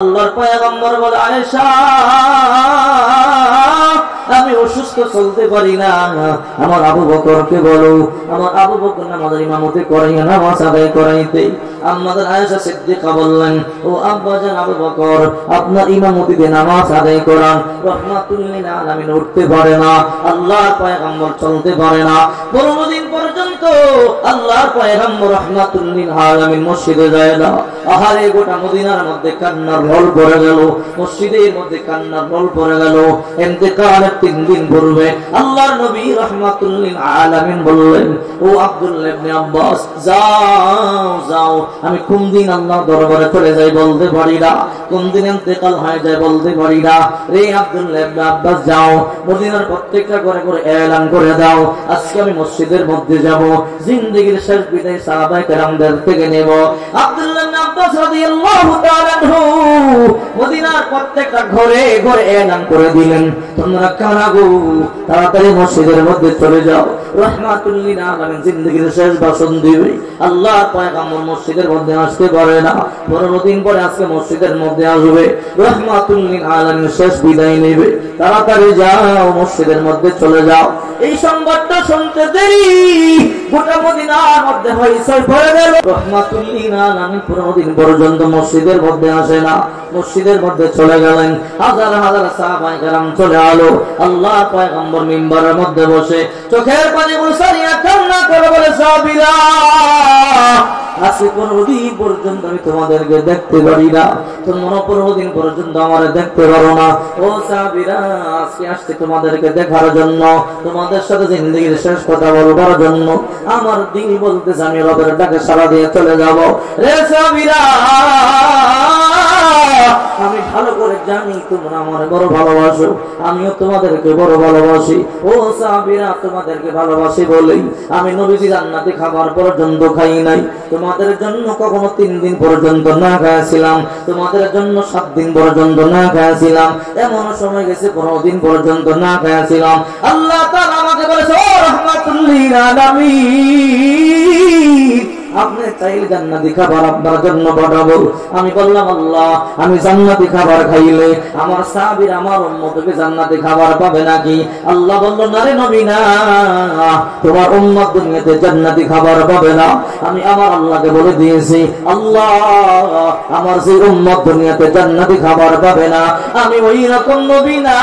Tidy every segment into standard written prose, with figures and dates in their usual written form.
আল্লাহর পয়গম্বর বলে, আয়েশা আমি অসুস্থ, চলতে পারি না, আমার আবু বকরকে বলো, আমার আবু বকর নামাজের ইমামতি করাইয়া নামাজ আদায় করাইতে। আমাদের আয়েশা সিদ্দিকা বললেন, ও আব্বাজান আবু বকর, আপনার ইমামতিতে নামাজ আদায় করান। রাহমাতুল লিল আলামিন উঠতে পারে না, আল্লাহর পয়গম্বর চলতে পারে না। 15 দিন পর্যন্ত আল্লাহর পয়গম্বর রাহমাতুল লিল আলামিন মসজিদে যায় না। আহারে গোটা মদিনার মধ্যে কান্নার রোল পড়ে গেল, মসজিদের মধ্যে কান্নার রোল পড়ে গেল। ইন্তেকালের 3 দিন পূর্বে আল্লাহর নবী রাহমাতুল লিল আলামিন বললেন, ও আব্দুল্লাহ ইবনে আব্বাস, যাও যাও, আমি কোন দিন আল্লাহর দরবারে চলে যাই বলতে পারি না, কোন দিন ইন্তেকাল হয়ে যায় বলতে পারি না। রে আব্দুল্লাহ ইবনে আব্বাস, যাও মদিনার প্রত্যেকটা ঘরে করে এলান করে দাও, আজকে আমি মসজিদের মধ্যে যাব, জিন্দেগীর শেষ বিদায় সাহাবায়ে কেরামদের থেকে নেব। আব্দুল্লাহ ইবনে আব্বাস রাদিয়াল্লাহু তাআলা আনহু মদিনার প্রত্যেকটা ঘরে ঘরে এলান করে দিলেন, তোমরা কারা গো, তাড়াতাড়ি মসজিদের মধ্যে চলে যাও, রাহমাতুল লিল আলামিন জিন্দেগীর শেষ ভাষণ দিবে। আল্লাহর পয়গম্বর মসজিদের মধ্যে আসতে পারে না, 15 দিন পরে আজকে মসজিদের মধ্যে আসবে, রাহমাতুল লিল আলামিন শেষ বিদায় নেবে, তাড়াতাড়ি যাও মসজিদের মধ্যে চলে যাও। এই সংবাদটা শুনতে দেরি গোটা মদিনার মধ্যে হইচই পড়ে গেল। রাহমাতুল লিল আলামিন 15 দিন পর্যন্ত মসজিদের মধ্যে আসে না, মসজিদের মধ্যে চলে গেলেন। হাজার হাজার সাহাবায়ে কেরাম চলে আলো, আল্লাহর পয়গম্বর মিম্বরের মধ্যে বসে চোখের পানি মুছাইয়া কান্না করে বলে, সাহাবীরা আজকে 15 দিন পর্যন্ত আমি তোমাদেরকে দেখতে পারি না, তোমরা 15 দিন পর্যন্ত আমারে দেখতে পারো না। ও সাহাবীরা, আজকে আসছে তোমাদেরকে দেখার জন্য, তোমাদের সাথে জিন্দেগীর শেষ কথা বলবার জন্য। আমার দিল বলতেছে আমি রবের ডাকে সাড়া দিয়ে চলে যাব। রে সাহাবীরা, আমি ভালো করে জানি তোমরা আমার বড় ভালোবাসো, আমিও তোমাদেরকে বড় ভালোবাসি। ও সাহাবীরা, তোমাদেরকে ভালোবাসি বলেই আমি নবীজি জান্নাতে খাবার পর্যন্ত খাই নাই, তোমাদের জন্য কখনো 3 দিন পর্যন্ত না খাইছিলাম, তোমাদের জন্য 7 দিন পর্যন্ত না খাইছিলাম, এমন সময় গেছে 15 দিন পর্যন্ত না খাইছিলাম। আল্লাহ তাআলা আমাকে বলেছে, ও রাহমাতুল লিল আলামিন, আপনি চাইলে জান্নাতি খাবার আপনার জন্য পাঠাবো। আমি বললাম, আল্লাহ আমি জান্নাতি খাবার খাইলে আমার সাহাবীরা আমার উম্মতকে জান্নাতি খাবার পাবে নাকি? আল্লাহ বলল, না রে নবী, না, তোমার উম্মত দুনিয়াতে জান্নাতি খাবার পাবে না। আমি আমার আল্লাহকে বলে দিয়েছি, আল্লাহ আমার সেই উম্মত দুনিয়াতে জান্নাতি খাবার পাবে না। আমি ওই রকম নবী না,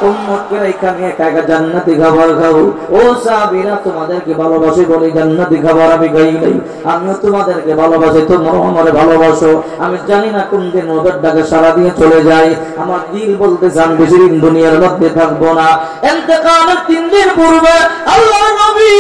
উম্মতকে রেখে আমি একা একা জান্নাতি খাবার খাবো। ও সাহাবীরা, তোমাদেরকে ভালোবাসি বলে জান্নাতি খাবার আমি খাই নাই, আমিও তোমাদেরকে ভালোবাসি, তোমরাও আমারে ভালোবাসো। আমি জানি না কোন দিন ওদের ডাকে সাড়া দিয়ে চলে যাই, আমার দিল বলতেছে আমি বেশি দিন দুনিয়ার মধ্যে থাকবো না। ইন্তেকালের 3 দিন পূর্বে আল্লাহর নবী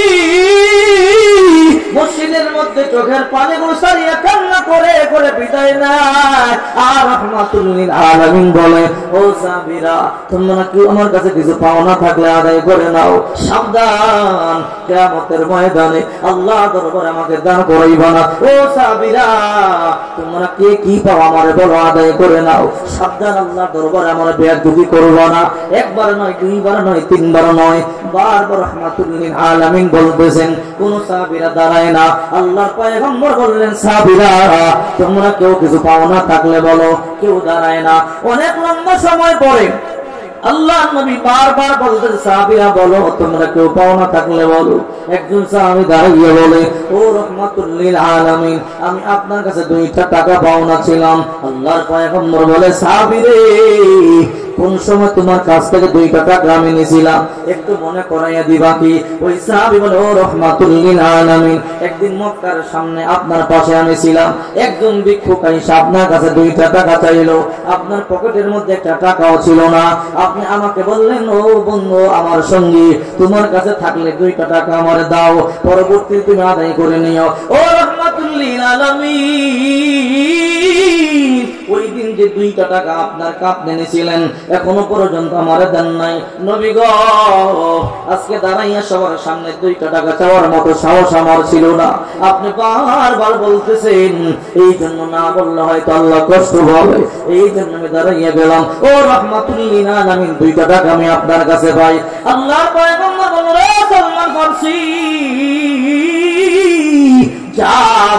মসজিদের মধ্যে চোখের পানি মুছাইয়া কান্না করে করে বিদায় নেয়। আর রাহমাতুল লিল আলামিন বলে, ও সাহাবীরা, তোমরা কি আমার কাছে কিছু পাওনা থাকলে আদায় করে নাও, সাবধান কিয়ামতের ময়দানে আল্লাহ দরবারে আমাকে দাঁড় করাইবা না। ও সাহাবীরা, তোমরা কে কি পাও আমারে বলো, আদায় করে নাও, সাবধান আল্লাহ দরবারে আমারে বেয়াদবি করবা না। একবার নয়, 2 বার নয়, 3 বার নয়, বারবার রাহমাতুল লিল আলামিন বলতেছেন। কোন সাহাবীরা দাঁড়ায় না। আল্লাহর পয়গম্বর বললেন, সাহাবীরা তোমরা কেউ কিছু পাওনা থাকলে বলো, কেউ দাঁড়ায় না। অনেক লম্বা সময় পরে আল্লাহ নবী বারবার বলতেন, সাহাবীরা বলো, তোমরা কেউ পাওনা থাকলে বলো। একজন সাহাবী দাঁড়িয়ে বলে, ও রাহমাতুল লিল আলামিন, আমি আপনার কাছে 2টা টাকা পাওনা ছিলাম। আল্লাহর পয়গম্বর বলে, সাহাবী রে, কোন সময় তোমার কাছ থেকে 2টা টাকা আমি নিয়েছিলাম, একটু মনে করাইয়া দিবা কি? ওই সাহাবী বলে, ও রাহমাতুল লিল আলামিন, একদিন মক্কার সামনে আপনার পাশে আমি ছিলাম, একজন ভিক্ষুক এসে আপনার কাছে 2টা টাকা চাইলো, আপনার পকেটের মধ্যে 1টা টাকাও ছিল না। আপনি আমাকে বললেন, ও বন্ধু আমার সঙ্গী, তোমার কাছে থাকলে 2টা টাকা আমারে দাও, পরবর্তী তুমি আদায় করে নিও। ও রাহমাতুল লিল আলামিন, ওই দিন যে 2টা টাকা আপনার কাঁধে নিয়েছিলেন, এখনো পর্যন্ত আমারে দেন নাই। নবী গো, আজকে দাঁড়াইয়া সবার সামনে 2টা টাকা চাওয়ার মতো সাহস আমার ছিল না। আপনি বারবার বলতেছেন, এই জন্য না বললে হয়তো আল্লাহ কষ্ট হবে, এই জন্য আমি দাঁড়াইয়া গেলাম। ও রাহমাতুল লিল আলামিন, 2টা টাকা আমি আপনার কাছে পাই। আল্লাহর পয়গম্বর বললেন, ও সালমান ফারসি, যা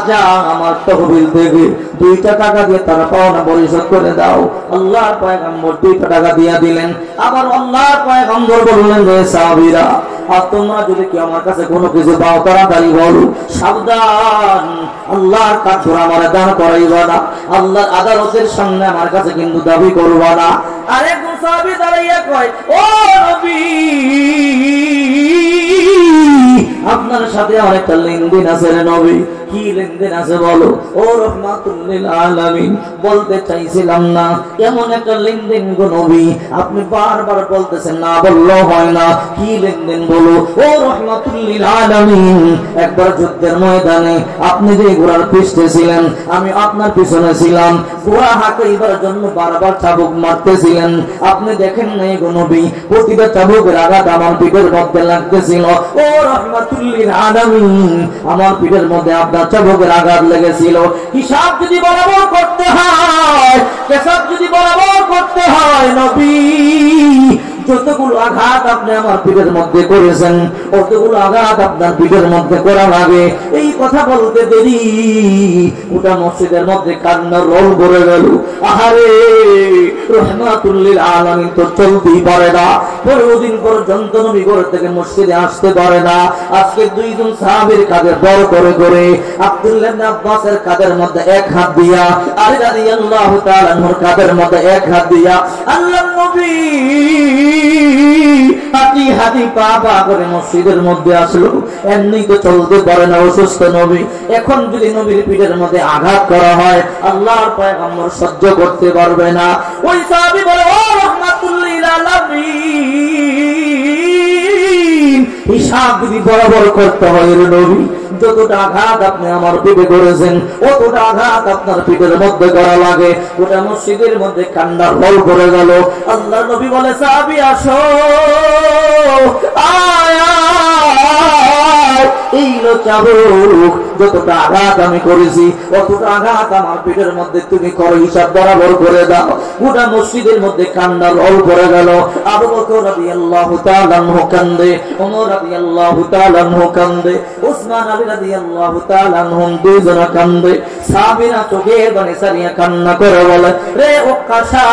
যা আমার তহবিল থেকে 2টা টাকা দিয়ে তারা পাওনা পরিশোধ করে দাও। আল্লাহর পয়গম্বর 2টা টাকা দিয়ে দিলেন। আবার আল্লাহর পয়গম্বর বললেন, হে সাহাবীরা, আর তোমরা যদি কি আমার কাছে কোনো কিছু পাও তাড়াতাড়ি বলো, সাবধান, আল্লাহর কাছে আমারে দান করাইবা না, আল্লাহর আদালতের সামনে আমার কাছে কিন্তু দাবি করবা না। আরেকজন সাহাবী দাঁড়াইয়া কয়, ও নবী, আপনার সাথে অনেকটা লেনদেন আছে রে নবী। কি লেনদেন আছে বলো? ও রাহমাতুল লিল আলামিন, বলতে চাইছিলাম না এমন একটা লেনদেন গো নবী, আপনি বারবার বলতেছেন না, বললেও হয় না। কি লেনদেন বলো? ও রাহমাতুল লিল আলামিন, একবার যুদ্ধের ময়দানে আপনি যে ঘোড়ার পিছনে ছিলেন, আমি আপনার পিছনে ছিলাম, ঘোড়া হাঁকাইবার জন্য বারবার চাবুক মারতেছিলেন, আপনি দেখেন নাই গো নবী, প্রতিটা চাবুকের আঘাত আমার পিঠের মধ্যে লাগতেছিল। ও রাহমাতুল লিল আলামিন, আমার পিঠের মধ্যে আপনার চাবুকের আঘাত লেগেছিল। হিসাব যদি বরাবর করতে হয়, হিসাব যদি বরাবর করতে হয় নবী, যতগুলো আঘাত আপনি আমার পিঠের মধ্যে করেছেন, অতগুলো আঘাত আপনার পিঠের মধ্যে করা লাগে। এই কথা বলতে দেরি গোটা মসজিদের মধ্যে কান্নার রোল ভরে গেল। আহারে, রাহমাতুল লিল আলামিন তো চলতেই পারে না, 15 দিন পর্যন্ত নবী ঘর থেকে মসজিদে আসতে পারে না। আজকে 2জন সাহাবীর কাঁধে বড় করে করে আব্দুল্লাহ ইবনে আব্বাসের কাঁধের মধ্যে এক হাত দিয়া, আলী রাদিয়াল্লাহু তাআলা আনহুর কাঁধের মধ্যে এক হাত দিয়া আল্লাহর নবী হাঁটি হাঁটি পা পা করে মসজিদের মধ্যে আসলো। এমনি তো চলতে পারে না, অসুস্থ নবী। এখন যদি নবীর পিঠের মধ্যে আঘাত করা হয়, আল্লাহর পয়গম্বর সহ্য করতে পারবে না। ওই সাহাবী বলে, ও রাহমাতুল লিল আলামিন, হিসাব যদি বরাবর করতে হয় রে নবী, যতটা আঘাত আপনি আমার পিঠে করেছেন, অতটা আঘাত আপনার পিঠের মধ্যে করা লাগে। ওটা মসজিদের মধ্যে কান্নার রোল করে গেল। আল্লাহ নবী বলে, সাহাবী আসো, আয় আয়, এই লো চাবুক, যতটা আঘাত আমি করেছি অতটা আঘাত আমার পিঠের মধ্যে তুমি করো, হিসাব বরাবর করে দাও। গোটা মসজিদের মধ্যে কান্নার রোল করে গেল। আবু বকর রাদিয়াল্লাহু তাআলা আনহু কান্দে, ওমর রাদিয়াল্লাহু তাআলা আনহু কান্দে, উসমান আলী রাদিয়াল্লাহু তাআলা আনহুম দুইজনে কান্দে। সাহাবীরা চোখের পানি ছাড়িয়ে কান্না করে বলে, রে ওকাশা,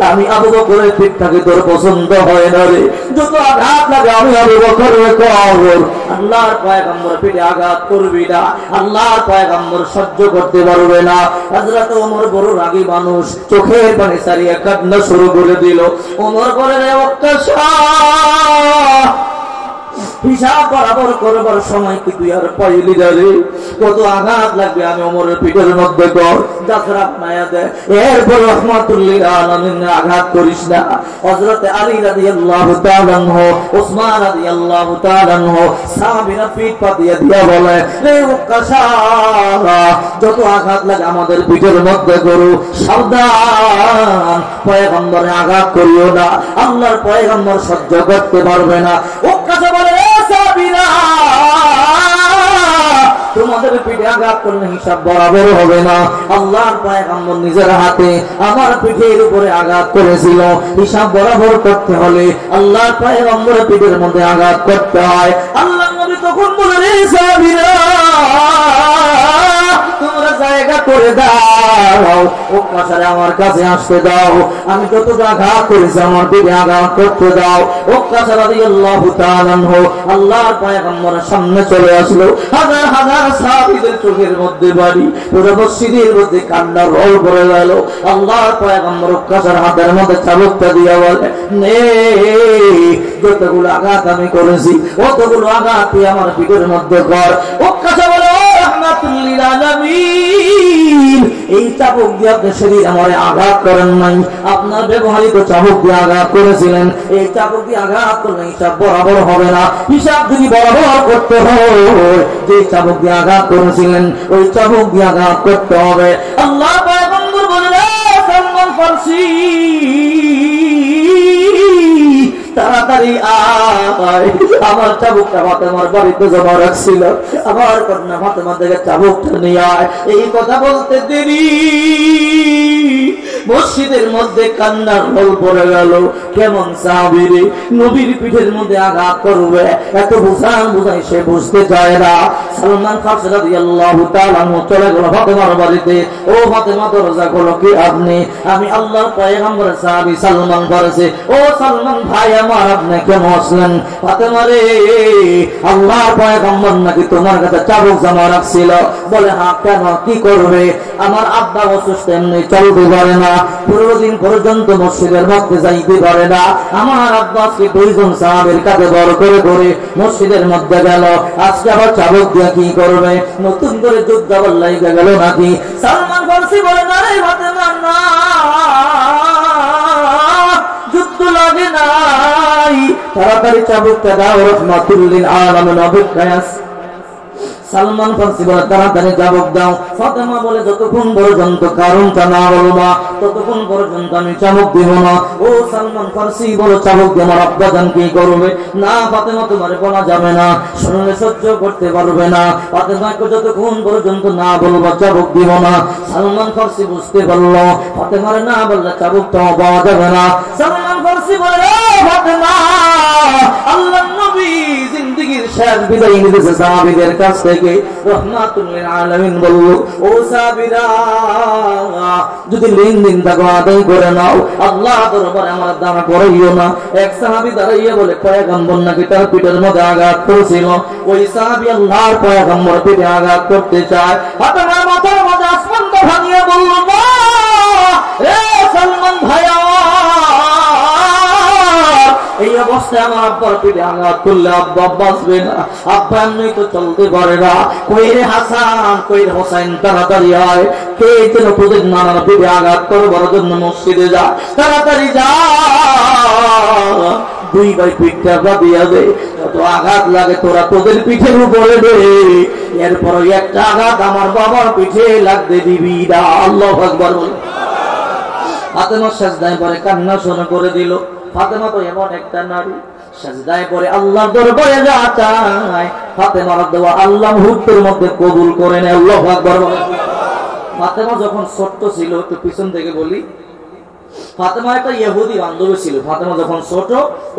আমি আবু বকরের পিঠটাকে তোর পছন্দ হয় না রে, যত আঘাত লাগে আমি আবু বকরের কবর। আল্লাহর পয়গম্বর পিঠে আঘাত করবি না, আল্লাহর পয়গম্বর সহ্য করতে পারবে না। হযরত ওমর বড় রাগী মানুষ, চোখের পানি ছাড়িয়ে কান্না শুরু করে দিল। ওমর বলে, রে ওকাশা, হিসাব বরাবর করবার সময় কি তুই আর পাইলি না রে? কত আঘাত লাগবে আমি ওমরের পিঠের মধ্যে কর, যাত্রা বানায়া দে। এরপর রাহমাতুল লিল আলামিন আঘাত করিস না। হযরত আলী রাদিয়াল্লাহু তাআলা আনহু, ওসমান রাদিয়াল্লাহু তাআলা আনহু সাহাবীরা পিঠ পাতিয়া দিয়া বলে, রে ওকাশা, যত আঘাত লাগে আমাদের পিঠের মধ্যে করো, সাবধান, পয়গম্বরে আঘাত করিও না, আল্লাহর পয়গম্বর সহ্য করতে পারবে না। ওকাশা বলে, তোমাদের পিঠে আঘাত করলে হিসাব বরাবর হবে না। আল্লাহর পয়গম্বর নিজের হাতে আমার পিঠের উপরে আঘাত করেছিল, হিসাব বরাবর করতে হলে আল্লাহর পয়গম্বরের পিঠের মধ্যে আঘাত করতে হয়। আল্লাহর নবী তখন বলে, রে সাহাবীরা, তোমরা জায়গা করে দাও, ওকাশারে আমার কাছে আসতে দাও, আমি যতটা আঘাত করেছি আমার পিঠে আঘাত করতে দাও। ওকাশা রাদিয়াল্লাহু তাআলা আনহু আল্লাহর পয়গম্বরের সামনে চলে আসলো। হাজার হাজার সাহাবীদের চোখের মধ্যে বাড়ি, পুরো মসজিদের মধ্যে কান্নার রোল পড়ে গেল। আল্লাহর পয়গম্বর ওকাশার হাতের মধ্যে চাবুকটা দিয়ে বলে, নে, যতগুলো আঘাত আমি করেছি অতগুলো আঘাত তুই আমার পিঠের মধ্যে কর। ওকাশা বলে, ও রাহমাতুল লিল আলামিন, এই চাবুক দিয়ে আপনি শরীর আমারে আঘাত করেন নাই, আপনার ব্যবহারিত চাবুক দিয়ে আঘাত করেছিলেন। এই চাবুক দিয়ে আঘাত করলে হিসাব বরাবর হবে না। হিসাব যদি বরাবর করতে হয়, যে চাবুক দিয়ে আঘাত করেছিলেন ওই চাবুক দিয়ে আঘাত করতে হবে। আল্লাহ পয়গম্বর বললেন, সালমান ফারসি, তাড়াতাড়ি আয়, আমার চাবুকটা ফাতেমার বাড়িতে জমা রাখছিল, আমার কন্যা ফাতেমা থেকে চাবুকটা নিয়ে আয়। এই কথা বলতে দেরি মসজিদের মধ্যে কান্নার রোল পড়ে গেল। কেমন সাহাবী রে, নবীর পিঠের মধ্যে আঘাত করবে এত বুঝাই সে বুঝতে চায় না। সালমান ফারসি রাদিয়াল্লাহু তাআলা চলে গেল ফাতেমার বাড়িতে। ও ফাতেমা দরজা খোলো, কি আপনি? আমি আল্লাহর পয়গম্বরের সাহাবী সালমান ফারসি। ও সালমান ভাই আমার, আপনি কেন আসলেন? ফাতেমা রে, আল্লাহর পয়গম্বর নাকি তোমার কাছে চাবুক জমা রাখছিল। বলে হ্যাঁ, কেন, কি করবে? আমার আব্বা অসুস্থ, এমনি চলতে পারে না, 15 দিন পর্যন্ত মসজিদের মধ্যে যাইতে পারে না। আমার আব্বা আজকে 2 জন সাহাবীর কাছে বড় করে করে মসজিদের মধ্যে গেল, আজকে আবার চাবুক দিয়ে কি করবে? নতুন করে যুদ্ধ আবার লাইগা গেল নাকি? সালমান ফারসি বলে না রে ফাতেমা, না, যুদ্ধ লাগে নাই, তাড়াতাড়ি চাবুকটা দাও, রাহমাতুল লিল আলামিন অপেক্ষায় আছে। সালমান ফারসি বলে তাড়াতাড়ি চাবুক দাও। ফাতেমা বলে যতক্ষণ পর্যন্ত কারণটা না বলবা ততক্ষণ পর্যন্ত আমি চাবুক দিব না। ও সালমান ফারসি বলে চাবুক দিয়ে আমার আব্বা জান কি করবে? না ফাতেমা, তোমারে বলা যাবে না, শুনলে সহ্য করতে পারবে না। ফাতেমাকে যতক্ষণ পর্যন্ত না বলবা চাবুক দিব না। সালমান ফারসি বুঝতে পারল ফাতেমার না বললে চাবুকটা পাওয়া যাবে না। সালমান ফারসি বলে ফাতেমা, আল্লাহর নবী জিন্দেগীর শেষ বিদায় নিতেছে সাহাবীদের কাছ থেকে। রাহমাতুল লিল আলামিন বলল, ও সাহাবীরা, যদি লেনদেন টাকা আদায় করে নাও, আল্লাহ দরবারে আমার দানা করাইও না। এক সাহাবী দাঁড়াইয়া বলে, পয়গম্বর নাকি তার পিঠের মধ্যে আঘাত করেছিল। ওই সাহাবী আল্লাহর পয়গম্বর পিঠে আঘাত করতে চায়। ফাতেমার মাথার মধ্যে আসমানটা ভাঙিয়ে বলল, মা, এ সালমান ভাইয়া, এই অবস্থায় আমার আব্বার পিঠে আঘাত করলে আব্বা বাঁচবে না, আব্বা এমনি তো চলতে পারে না। কই রে হাসান, কই রে হোসেন, তাড়াতাড়ি আয়, কে যেন তোদের নানার পিঠে আঘাত করবার জন্য মসজিদে যা, তাড়াতাড়ি যা। 2 ভাই পিঠটা বাঁধিয়া দে, যত আঘাত লাগে তোরা তোদের পিঠের উপরে দে, এরপর একটা আঘাত আমার বাবার পিঠে লাগতে দিবি না। আল্লাহু আকবার বল। ফাতেমা সাজদায় পরে কান্না শুরু করে দিল। ফাতেমা তো এমন একটা নারী, সাজদায় পরে আল্লাহর দরবারে যা চায় ফাতেমার দোয়া আল্লাহ মুহূর্তের মধ্যে কবুল করে নেয়। আল্লাহু আকবার বল। ফাতেমা যখন ছোট ছিল, একটু পিছন থেকে বলি, ফাতেমার একটা ইহুদি বান্ধবী ছিল। ফাতেমা যখন ছোট,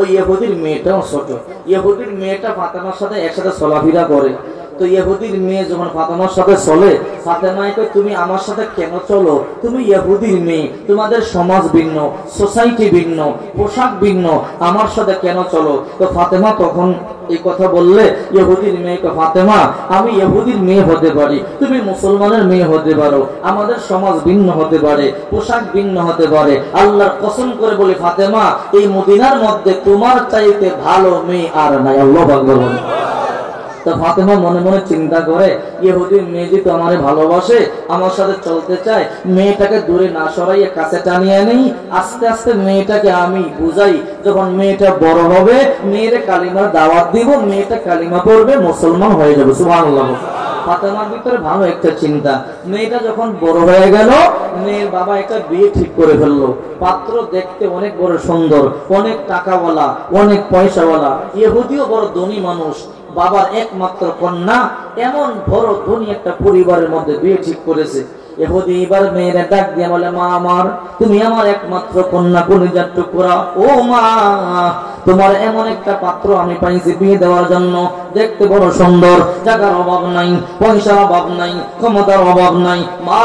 ওই ইহুদির মেয়েটাও ছোট। ইহুদির মেয়েটা ফাতেমার সাথে একসাথে চলাফেরা করে। তো ইহুদির মেয়ে যখন ফাতেমার সাথে চলে, ফাতেমাকে কয়, তুমি আমার সাথে কেন চলো? তুমি ইহুদির মেয়ে, তোমাদের সমাজ ভিন্ন, সোসাইটি ভিন্ন, পোশাক ভিন্ন, আমার সাথে কেন চলো? তো ফাতেমা তখন এই কথা বললে ইহুদির মেয়েকে, ফাতেমা, আমি ইহুদির মেয়ে হতে পারি, তুমি মুসলমানের মেয়ে হতে পারো, আমাদের সমাজ ভিন্ন হতে পারে, পোশাক ভিন্ন হতে পারে, আল্লাহর কসম করে বলি ফাতেমা, এই মদিনার মধ্যে তোমার চাইতে ভালো মেয়ে আর নাই। আল্লাহু আকবার। তো ফাতেমা মনে মনে চিন্তা করে, ইহুদির মেয়ে যেহেতু আমারে ভালোবাসে, আমার সাথে চলতে চায়, মেয়েটাকে দূরে না সরাইয়ে কাছে টানিয়ে নেই, আস্তে আস্তে মেয়েটাকে আমি বুঝাই, যখন মেয়েটা বড় হবে মেয়ের কালিমার দাওয়াত দিব, মেয়েটা কালিমা পড়বে, মুসলমান হয়ে যাবে। সুবহানাল্লাহ। ফাতেমার ভিতরে ভালো একটা চিন্তা। মেয়েটা যখন বড় হয়ে গেল, মেয়ের বাবা একটা বিয়ে ঠিক করে ফেললো। পাত্র দেখতে অনেক বড় সুন্দর, অনেক টাকাওয়ালা, অনেক পয়সাওয়ালা, ইহুদিও বড় ধনী মানুষ, বাবার একমাত্র কন্যা, এমন বড় ধনী একটা পরিবারের মধ্যে বিয়ে ঠিক করেছে। ইহুদি এবার মেয়েরা ডাক দিয়ে বলে, মা আমার, তুমি আমার একমাত্র কন্যা, কলিজার টুকরা, ও মা, তোমার এমন একটা পাত্র আমি পাইছি বিয়ে দেওয়ার জন্য, দেখতে বড় সুন্দর, টাকার অভাব নাই, পয়সার অভাব নাই, ক্ষমতার অভাব নাই, মা,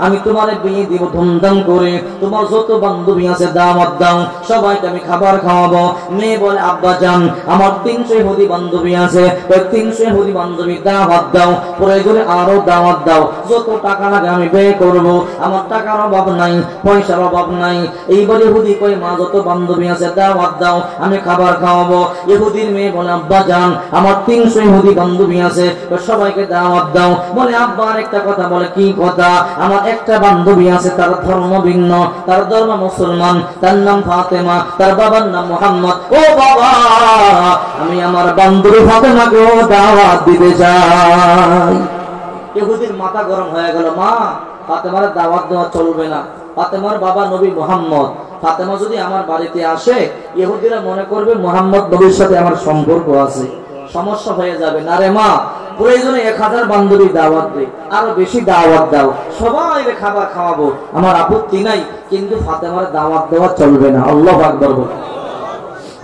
আমি তোমারে বিয়ে দিব ধুমধাম করে, তোমার যত বান্ধবী আছে দাওয়াত দাও, সবাইকে আমি খাবার খাওয়াবো। মেয়ে বলে, আব্বা জান, আমার 300 ইহুদি বান্ধবী আছে, ওই 300 ইহুদি বান্ধবী দাওয়াত দাও, প্রয়োজনে আরো দাওয়াত দাও, যত টাকা লাগে আমি ব্যয় করব, আমার টাকার অভাব নাই, পয়সার অভাব নাই। এইবার ইহুদি কই, মা, যত বান্ধবী আছে দাওয়াত দাও, আমি খাবার খাওয়াবো। ইহুদির মেয়ে বলে, আব্বা জান, আমার 300 ইহুদি বান্ধবী আছে, সবাইকে দাওয়াত দাও। বলে, আব্বা আরেকটা কথা। বলে, কি কথা? আমার একটা বান্ধবী আছে, তার ধর্ম ভিন্ন, তার ধর্ম মুসলমান, তার নাম ফাতেমা, তার বাবার নাম মুহাম্মদ। ও বাবা, আমি আমার বান্ধবী ফাতেমাকেও দাওয়াত দিতে চাই। ইহুদির মাথা গরম হয়ে গেল, মা, ফাতেমার দাওয়াত দেওয়া চলবে না, ফাতেমার বাবা নবী মুহাম্মদ, ফাতেমা যদি আমার বাড়িতে আসে ইহুদিরা মনে করবে মুহাম্মদ নবীর সাথে আমার সম্পর্ক আছে, সমস্যা হয়ে যাবে। না রে মা, প্রয়োজনে 1000 বান্ধবী দাওয়াত দে, আরো বেশি দাওয়াত দাও, সবাই খাবার খাওয়াবো, আমার আপত্তি নাই, কিন্তু ফাতেমার দাওয়াত দেওয়া চলবে না। আল্লাহু আকবার বল।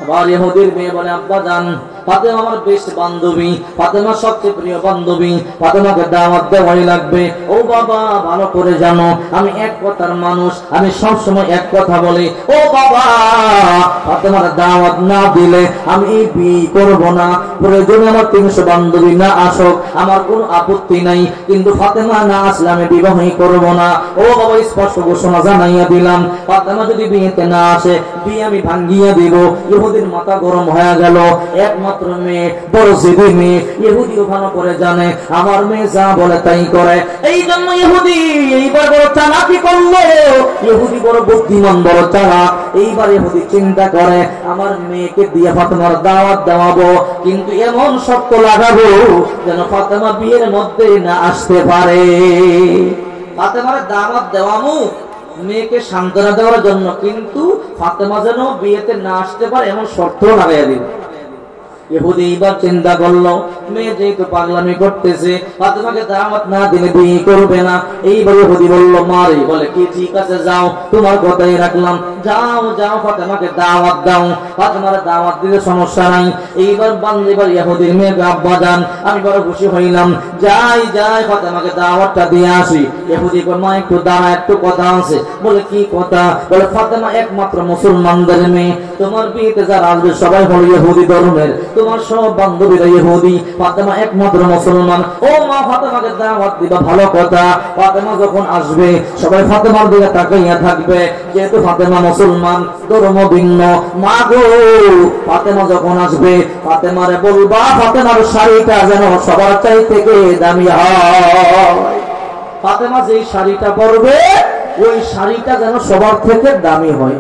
আবার ইহুদির মেয়ে বলে, আব্বা জান, ফাতেমা আমার বেস্ট বান্ধবী, ফাতেমা সবচেয়ে প্রিয় বান্ধবী, ফাতেমাকে দাওয়াত দেওয়াই লাগবে। ও বাবা, ভালো করে জানো আমি এক কথার মানুষ, আমি সব সময় এক কথা বলি। ও বাবা, ফাতেমার দাওয়াত না দিলে আমি এই বিয়ে করব না। প্রয়োজনে আমার 300 বান্ধবী না আসুক, আমার কোনো আপত্তি নাই, কিন্তু ফাতেমা না আসলে আমি বিবাহই করব না। ও বাবা, স্পষ্ট ঘোষণা জানাইয়া দিলাম, ফাতেমা যদি বিয়েতে না আসে, বিয়ে আমি ভাঙ্গিয়া দিব। ইহুদির মাথা গরম হয়ে গেল। একমাত্র মেয়ে, বড় জেদি মেয়ে, ইহুদিও ভালো করে জানে আমার মেয়ে যা বলে তাই করে। এই জন্য ইহুদি এইবার বড় চালাকি করলো। ইহুদি বড় বুদ্ধিমান, বড় চালাক। এইবার ইহুদি চিন্তা করে আমার মেয়েকে দিয়ে ফাতেমার দাওয়াত দেওয়াবো, কিন্তু এমন শর্ত লাগাবো যেন ফাতেমা বিয়ের মধ্যে না আসতে পারে। ফাতেমার দাওয়াত দেওয়ামু মেয়েকে সান্ত্বনা দেওয়ার জন্য, কিন্তু ফাতেমা যেন বিয়েতে না আসতে পারে এমন শর্ত লাগাইয়া দিল। ইহুদি এবার চিন্তা করলো, মেয়ে যেহেতু পাগলামি করতেছে, ফাতেমাকে দাওয়াত না দিলে বিয়ে করবে না। এইবার ইহুদি বলল, মারে বলে কি, ঠিক আছে যাও, তোমার কথাই রাখলাম, যাও যাও ফাতেমাকে দাওয়াত দাও। ফাতেমার দাওয়াত দিলে সমস্যা নাই। এইবার বান্দিবার ইহুদির মেয়েকে, আব্বা জান, আমি বড় খুশি হইলাম, যাই যাই ফাতেমাকে দাওয়াতটা দিয়ে আসি। ইহুদি বলে, মা একটু দাঁড়া, একটু কথা আছে। বলে কি কথা? বলে ফাতেমা একমাত্র মুসলমানদের মেয়ে, তোমার বিয়েতে যারা আসবে সবাই হলো ইহুদি ধর্মের, তোমার সব বান্ধবীরা ইহুদি, ফাতেমা একমাত্র মুসলমান। ও মা, ফাতেমাকে দাওয়াত দিবা, ভালো কথা। ফাতেমা যখন আসবে সবাই ফাতেমার দিকে তাকাইয়া থাকবে, যেহেতু ফাতেমা মুসলমান, ধর্ম ভিন্ন। মা গো, ফাতেমা যখন আসবে ফাতেমারে বলবা ফাতেমার শাড়িটা যেন সবার চাই থেকে দামি হয়। ফাতেমা যেই শাড়িটা পরবে ওই শাড়িটা যেন সবার থেকে দামি হয়।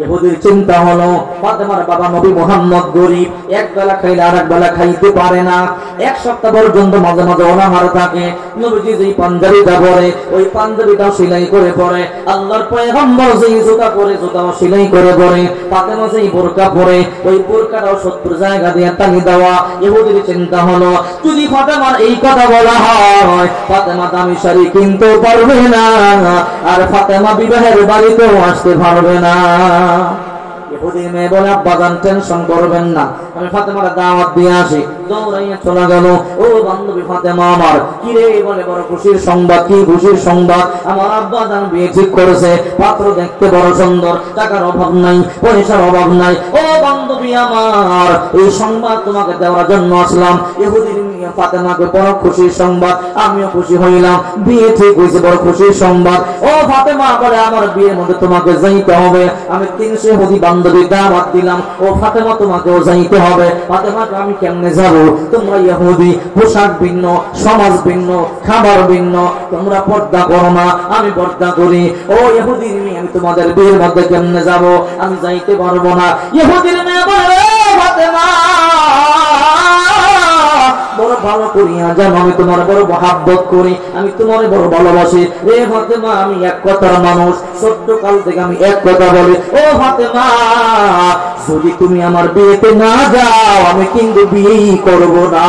ইহুদির চিন্তা হলো, ফাতেমার বাবা নবী মুহাম্মদ গরিব, এক বেলা খাইলে আর এক বেলা খাইতে পারে না, এক সপ্তাহ পর্যন্ত মাঝে মাঝে অনাহার থাকে। নবীজি যেই পাঞ্জাবিটা পরে ওই পাঞ্জাবিটাও সেলাই করে পরে, আল্লাহর পয়গম্বর যেই জুতা পরে জুতাও সেলাই করে পরে, ফাতেমা যেই বোরকা পরে ওই বোরকাটাও 70 জায়গা দিয়ে টানি দেওয়া। ইহুদির চিন্তা হলো, যদি ফাতেমার এই কথা বলা হয়, ফাতেমা দামি শাড়ি কিনতে পারবে না, আর ফাতেমা বিবাহের বাড়িতেও আসতে পারবে না। ইহুদির মেয়ে বলে, আব্বা জান টেনশন করবেন না, আমি ফাতেমার দাওয়াত দিয়ে আসি। দৌড়াইয়া চলে গেল। ও বান্ধবী ফাতেমা আমার, কি রে? বলে, বড় খুশির সংবাদ। কি খুশির সংবাদ? আমার আব্বা জান বিয়ে ঠিক করেছে, পাত্র দেখতে বড় সুন্দর, টাকার অভাব নাই, পয়সার অভাব নাই। ও বান্ধবী আমার, এই সংবাদ তোমাকে দেওয়ার জন্য আসলাম। ইহুদির মেয়ে ফাতেমাকে বড় খুশির সংবাদ, আমিও খুশি হইলাম, বিয়ে ঠিক হয়েছে, বড় খুশির সংবাদ। ও ফাতেমা বলে, আমার বিয়ের মধ্যে তোমাকে যাইতে হবে। আমি 300 ইহুদি বান্ধবী দাওয়াত দিলাম, ও ফাতেমা তোমাকেও যাইতে হবে। ফাতেমাকে আমি কেমনে যাব? তোমরা ইহুদি, পোশাক ভিন্ন, সমাজ ভিন্ন, খাবার ভিন্ন, তোমরা পর্দা করো না, আমি পর্দা করি। ও ইহুদির মেয়ে, আমি তোমাদের বিয়ের মধ্যে কেমনে যাব? আমি যাইতে পারবো না। ইহুদির মেয়ে বলে, ফাতেমা বড় ভালো করিয়া জানো আমি তোমার বড় মহাব্বত করি, আমি তোমার বড় ভালোবাসি। রে ফাতেমা, আমি এক কথার মানুষ, ছোট্ট কাল থেকে আমি এক কথা বলি। ও ফাতেমা, যদি তুমি আমার বিয়েতে না যাও আমি কিন্তু বিয়েই করবো না।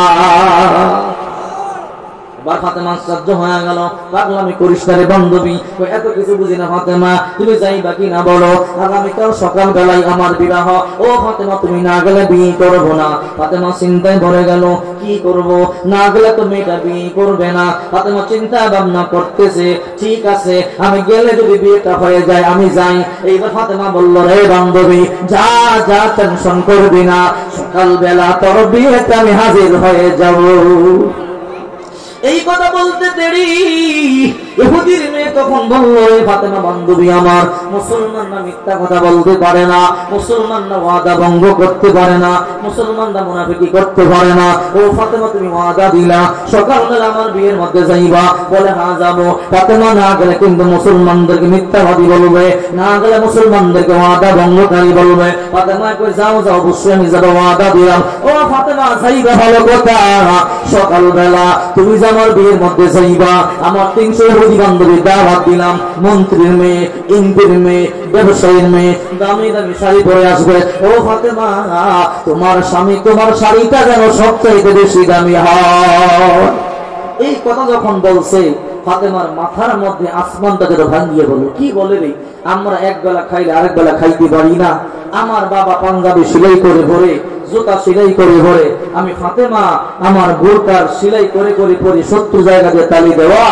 ফাতেমা সহ্য হয়ে গেল, পাগলামি করিস না রে বান্ধবী, এত কিছু বুঝি না। ফাতেমা, তুমি যাইবা কি না বলো? আগামীকাল সকাল বেলায় আমার বিবাহ। ও ফাতেমা, তুমি না গেলে বিয়ে করবো না। ফাতেমা চিন্তায় ভরে গেল, কি করব? না গেলে তো মেয়েটা বিয়ে করবে না। ফাতেমা চিন্তা ভাবনা করতেছে, ঠিক আছে আমি গেলে যদি বিয়েটা হয়ে যায় আমি যাই। এইবার ফাতেমা বলল, রে বান্ধবী, যা যা, টেনশন করবি না, সকাল বেলা তোর বিয়েতে আমি হাজির হয়ে যাব। এই কথা বলতে দেরি ইহুদির মেয়ে তখন বলল, ফাতেমা বান্ধবী আমার, মুসলমানরা মিথ্যা কথা বলতে পারে না, মুসলমানরা ওয়াদা ভঙ্গ করতে পারে না, মুসলমানরা মুনাফিকি করতে পারে না। ও ফাতেমা, তুমি ওয়াদা দিলা সকালবেলা আমার বিয়ের মধ্যে যাইবা। বলে, হ্যাঁ যাবো। ফাতেমা না গেলে কিন্তু মুসলমানদেরকে মিথ্যাবাদী বলবে, না গেলে মুসলমানদেরকে ওয়াদা ভঙ্গকারী বলবে। ফাতেমা কই, যাও যাও, অবশ্যই আমি যাবো, ওয়াদা দিলাম। ও ফাতেমা, যাইবা, ভালো কথা। সকালবেলা তুমি আমার বিয়ের মধ্যে যাইবা, আমার 300 ইহুদি বান্ধবী দাওয়াত দাওয়াত দিলাম, মন্ত্রীর মেয়ে, এমপির মেয়ে, ব্যবসায়ীর মেয়ে দামি দামি শাড়ি পরে আসবে। ও ফাতেমা, তোমার স্বামী তোমার শাড়িটা যেন সবচাইতে বেশি দামি হয়। এই কথা যখন বলছে, ফাতেমার মাথার মধ্যে আসমানটা যেন ভাঙিয়ে বলো, কি বলে রে, আমরা এক বেলা খাইলে আরেক বেলা খাইতে পারি না। আমার বাবা পাঞ্জাবি সেলাই করে ভরে, জুতা সেলাই করে ভরে, আমি ফাতেমা আমার বোরকার সেলাই করে করে পরি 70 জায়গা দিয়ে তালি দেওয়া।